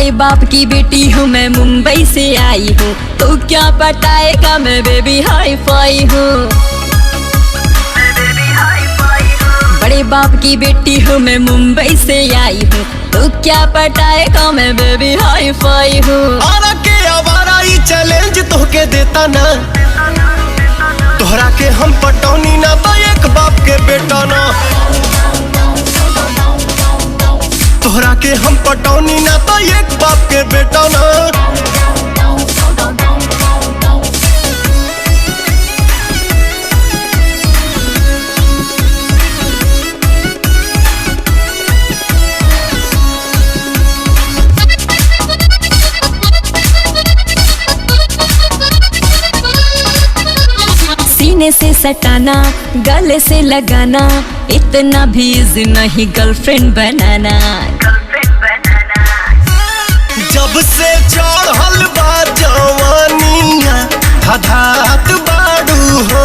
बड़े बाप की बेटी हूँ मैं, मुंबई से आई हूँ, तो क्या पटाएगा मैं बेबी हाई फाई हूँ। बड़े बाप की बेटी हूँ मैं, मुंबई से आई हूँ, तो क्या पटाएगा मैं बेबी हाई फाई हूँ। आरा के आवारा ई चैलेंज तोहके देता ना, तोहरा के हम पटौनी ना तो एक बाप के बेटा ना, तोहरा के हम पटौनी ना तो एक बाप के बेटा ना। सीने से सटाना, गले से लगाना, इतना भी इजी नहीं गर्लफ्रेंड बनाना। जब से चढ़ल बा जवानिया हठात बाड़ू हो,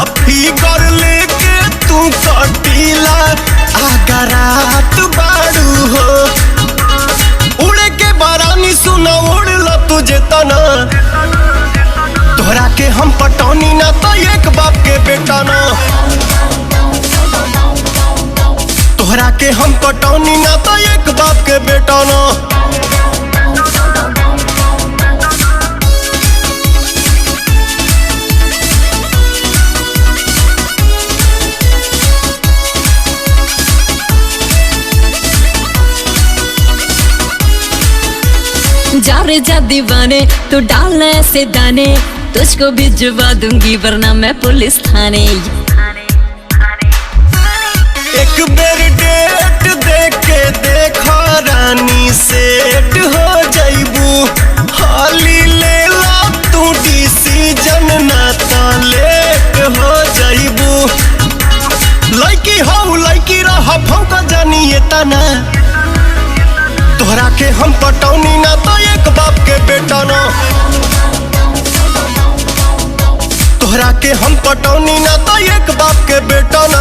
अब फिकर लेके तू कटीला आगरात बाड़ू हो। उड़े के बारानी सुना उड़ला तुझे तना, तोहरा के हम पटौनी ना तो एक बाप के बेटा ना, तोहरा के हम पटौनी ना तो एक बाप के बेटा ना। जा रे जा दीवाने, तू डालना ऐसे दाने, तुझको भिजवा दूंगी वरना मैं पुलिस थाने। एक बेर डेट दे के देखो रानी, सेट हो जाइबू, हाली ले ला तू डिसीजन ना तो लेट हो जाइबू। लड़की हो लड़की रहा भौंका जानिए तना, तोहरा के हम पटौनी ना तो एक बाप के बेटा ना, तोहरा के हम पटौनी ना तो एक बाप के बेटा ना।